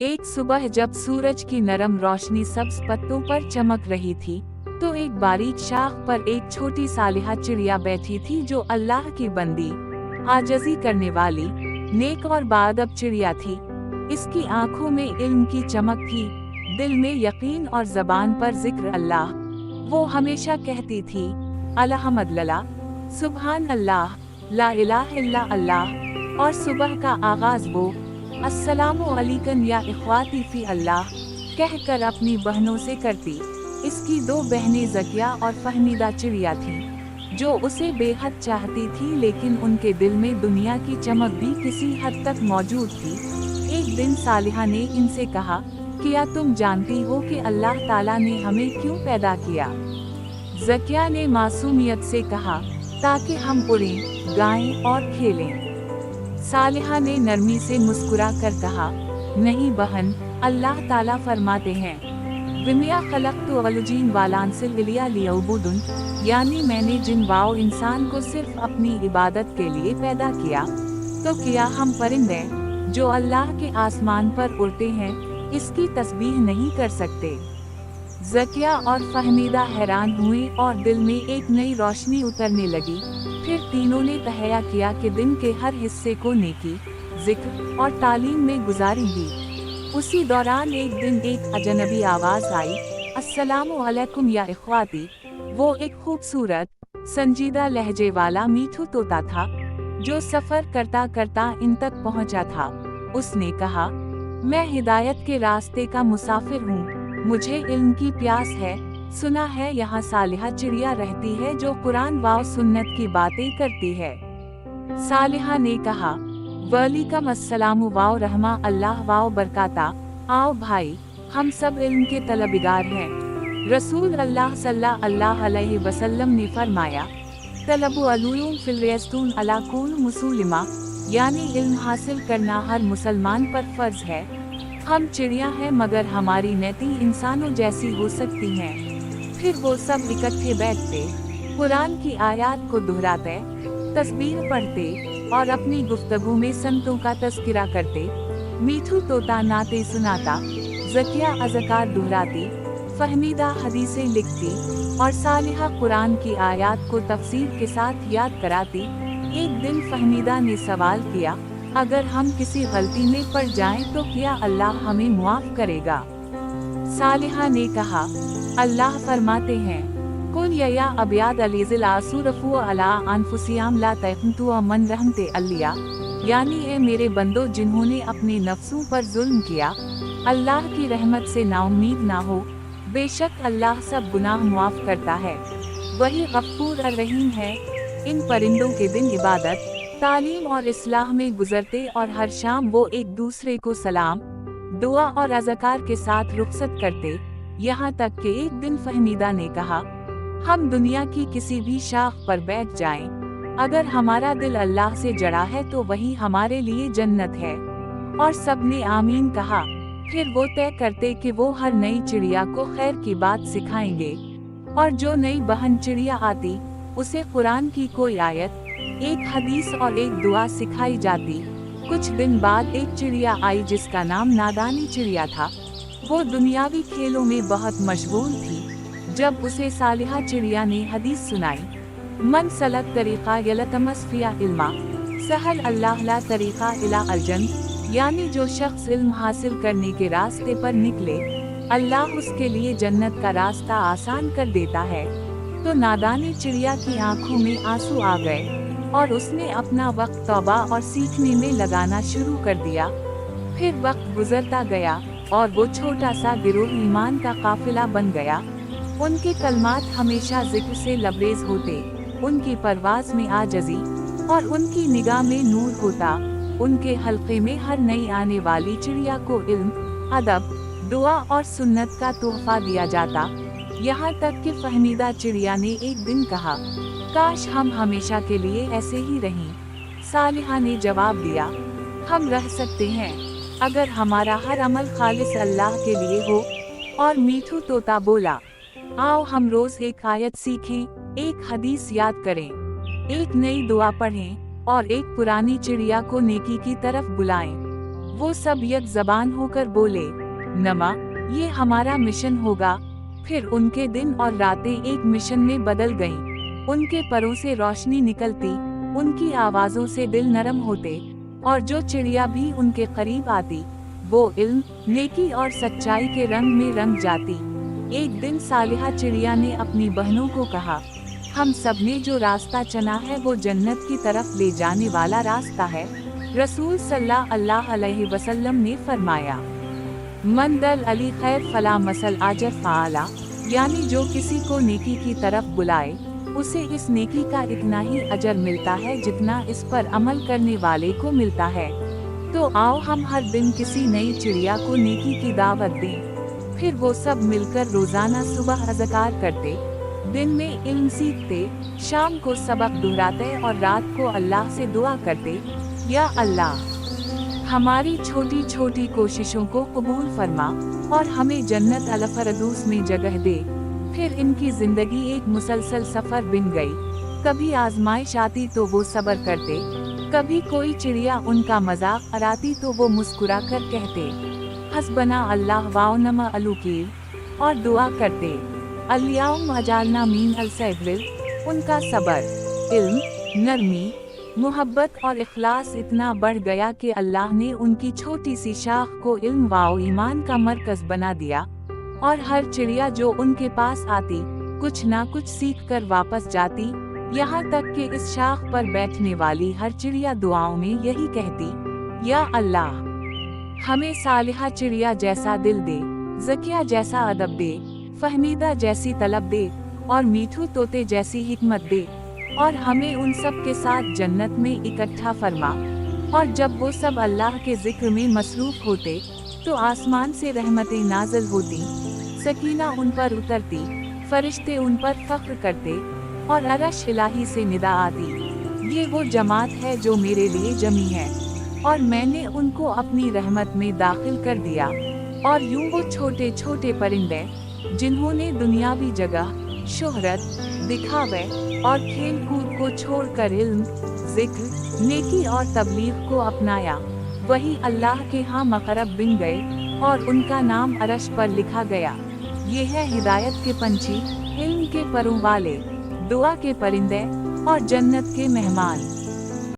एक सुबह जब सूरज की नरम रोशनी सब्ज पत्तों पर चमक रही थी, तो एक बारीक शाख पर एक छोटी सालिहा चिड़िया बैठी थी जो अल्लाह की बंदी, आजजी करने वाली, नेक और बाअदब चिड़िया थी। इसकी आंखों में इल्म की चमक थी, दिल में यकीन और जबान पर जिक्र अल्लाह। वो हमेशा कहती थी, अल्हम्दुलिल्लाह, सुभान अल्लाह, ला इलाहा इल्ला अल्लाह। और सुबह का आगाज वो अस्सलामु अलैकुम या इख्वाती फी अल्लाह कहकर अपनी बहनों से करती। इसकी दो बहनें ज़किया और फहमीदा चिड़िया थीं, जो उसे बेहद चाहती थी, लेकिन उनके दिल में दुनिया की चमक भी किसी हद तक मौजूद थी। एक दिन सालिहा ने इनसे कहा, क्या तुम जानती हो कि अल्लाह ताला ने हमें क्यों पैदा किया? ज़किया ने मासूमियत से कहा, ताकि हम उड़ें, गाएं और खेलें। सालिहा ने नरमी से मुस्कुरा कर कहा, नहीं बहन, अल्लाह ताला फरमाते हैं, विमिया खलक़तु अल-जिन्न वल-इंसा इल्ला लियअबुदून, यानी मैंने जिन वाओ इंसान को सिर्फ अपनी इबादत के लिए पैदा किया। तो क्या हम परिंदे जो अल्लाह के आसमान पर उड़ते हैं, इसकी तस्बीह नहीं कर सकते? ज़किया और फहमीदा हैरान हुए और दिल में एक नई रोशनी उतरने लगी। फिर तीनों ने तहैया किया कि दिन के हर हिस्से को नेकी, जिक्र और तालीम में गुजारेंगी। उसी दौरान एक दिन एक अजनबी आवाज़ आई, अस्सलामु अलैकुम या इख्वाती। वो एक खूबसूरत, संजीदा लहजे वाला मीठू तोता था, जो सफ़र करता करता इन तक पहुंचा था। उसने कहा, मैं हिदायत के रास्ते का मुसाफिर हूँ, मुझे इल्म की प्यास है। सुना है यहाँ सालिहा चिड़िया रहती है जो कुरान व सुन्नत की बातें करती है। सालिहा ने कहा, वालेकुम अस्सलाम व रहमा अल्लाह व बरकाता। आओ भाई, हम सब इल्म के तलबगार हैं। रसूल अल्लाह सल्लल्लाहु अलैहि वसल्लम ने फरमाया, तलबु अलूम फिल रियास्तून अला कुल मुसलिमा, यानी इल्म हासिल करना हर मुसलमान पर फर्ज है। हम चिड़िया हैं मगर हमारी नेती इंसानों जैसी हो सकती हैं। फिर वो सब इकट्ठे बैठते, कुरान की आयत को दोहराते, तस्बीह पढ़ते और अपनी गुफ्तगू में संतों का तज़किरा करते। मीठू तोता नाते सुनाता, ज़किया अज़कार दोहराती, फहमीदा हदीसें लिखती और सालिहा कुरान की आयत को तफसीर के साथ याद कराती। एक दिन फहमीदा ने सवाल किया, अगर हम किसी गलती में पड़ जाएं तो क्या अल्लाह हमें मुआफ़ करेगा? सालिहा ने कहा, अल्लाह फरमाते हैं, कुल या अबियाद अलीज़िल आसूरफु अला अनफुसियाम ला तक़नतु मन रहमते अल्लिया, यानी ए मेरे बंदो जिन्होंने अपने नफ्सों पर जुल्म किया, अल्लाह की रहमत से नाउम्मीद ना हो। बेशक अल्लाह सब गुनाह मुआफ़ करता है, वही गफ़ूर रहीम है। इन परिंदों के दिन इबादत, तालीम और इस्लाह में गुजरते और हर शाम वो एक दूसरे को सलाम, दुआ और अज़कार के साथ रुखसत करते। यहाँ तक कि एक दिन फहमीदा ने कहा, हम दुनिया की किसी भी शाख पर बैठ जाएं, अगर हमारा दिल अल्लाह से जड़ा है तो वही हमारे लिए जन्नत है। और सब ने आमीन कहा। फिर वो तय करते कि वो हर नई चिड़िया को खैर की बात सिखाएंगे, और जो नई बहन चिड़िया आती, उसे कुरान की कोई आयत, एक हदीस और एक दुआ सिखाई जाती। कुछ दिन बाद एक चिड़िया आई जिसका नाम नादानी चिड़िया था। वो दुनियावी खेलों में बहुत मशगूल थी। जब उसे सालिहा चिड़िया ने हदीस सुनाई, मन सलक तरीक़ा यलतमस फ़िया इल्मा, सहल अल्लाह ला तरीक़ा इला अलजन, यानी जो शख्स इल्म हासिल करने के रास्ते पर निकले, अल्लाह उसके लिए जन्नत का रास्ता आसान कर देता है। तो नादानी चिड़िया की आंखों में आंसू आ गए और उसने अपना वक्त तौबा और सीखने में लगाना शुरू कर दिया। फिर वक्त गुजरता गया और वो छोटा सा गिरोह ईमान का काफिला बन गया। उनके कलमात हमेशा जिक्र से लबरेज होते, उनकी परवाज़ में आजज़ी और उनकी निगाह में नूर होता। उनके हल्के में हर नई आने वाली चिड़िया को इल्म, अदब, दुआ और सुन्नत का तोहफा दिया जाता। यहाँ तक कि फहमीदा चिड़िया ने एक दिन कहा, काश हम हमेशा के लिए ऐसे ही रहें। सालिहा ने जवाब दिया, हम रह सकते हैं, अगर हमारा हर अमल खालिस अल्लाह के लिए हो। और मीठू तोता बोला, आओ हम रोज एक आयत सीखें, एक हदीस याद करें, एक नई दुआ पढ़ें और एक पुरानी चिड़िया को नेकी की तरफ बुलाएं। वो सब एक ज़बान होकर बोले, नमा, ये हमारा मिशन होगा। फिर उनके दिन और रातें एक मिशन में बदल गईं। उनके परों से रोशनी निकलती, उनकी आवाज़ों से दिल नरम होते, और जो चिड़िया भी उनके करीब आती, वो इल्म, नेकी और सच्चाई के रंग में रंग जाती। एक दिन सालिहा चिड़िया ने अपनी बहनों को कहा, हम सब ने जो रास्ता चुना है वो जन्नत की तरफ ले जाने वाला रास्ता है। रसूल सल्लल्लाहु अलैहि वसल्लम ने फरमाया, मन दल अली खैर फला मसल आजर फ़ाला, यानी जो किसी को नेकी की तरफ बुलाए, उसे इस नेकी का इतना ही अजर मिलता है जितना इस पर अमल करने वाले को मिलता है। तो आओ हम हर दिन किसी नई चिड़िया को नेकी की दावत दें। फिर वो सब मिलकर रोजाना सुबह अज़कार करते, दिन में इल्म सीखते, शाम को सबक दोहराते और रात को अल्लाह से दुआ करते, या अल्लाह, हमारी छोटी छोटी कोशिशों को कबूल फरमा और हमें जन्नत अल फरदौस में जगह दे। फिर इनकी जिंदगी एक मुसलसल सफर बन गई। कभी आजमाइश आती तो वो सब्र करते, कभी कोई चिड़िया उनका मजाक उड़ाती तो वो मुस्कुरा कर कहते, हस्बना अल्लाह व निअम अल वकील, और दुआ करते, अल्लाहुम्मा अजअलना मिनल साबिरीन। उनका सब्र, इल्म, नरमी, मोहब्बत और इखलास इतना बढ़ गया कि अल्लाह ने उनकी छोटी सी शाख को इल्म व ईमान का मरकज बना दिया, और हर चिड़िया जो उनके पास आती कुछ ना कुछ सीख कर वापस जाती। यहाँ तक कि इस शाख पर बैठने वाली हर चिड़िया दुआओं में यही कहती, या अल्लाह, हमें सालिहा चिड़िया जैसा दिल दे, ज़किया जैसा अदब दे, फहमीदा जैसी तलब दे, और मीठू तोते जैसी हिकमत दे, और हमें उन सब के साथ जन्नत में इकट्ठा फरमा। और जब वो सब अल्लाह के जिक्र में मसरूफ होते तो आसमान से रहमतें नाज़िल होती, सकीना उन पर उतरती, फरिश्ते उन पर फख्र करते, और अरश इलाही से निदा आती, ये वो जमात है जो मेरे लिए जमी है, और मैंने उनको अपनी रहमत में दाखिल कर दिया। और यूं वो छोटे छोटे परिंदे जिन्होंने दुनियावी जगह, शोहरत, दिखावे और खेल कूद को छोड़कर इल्म, जिक्र, नेकी और तबलीग को अपनाया, वही अल्लाह के यहाँ मक़रब बन गए और उनका नाम अरश पर लिखा गया। ये है हिदायत के पंछी, इल्म के परों वाले, दुआ के परिंदे और जन्नत के मेहमान।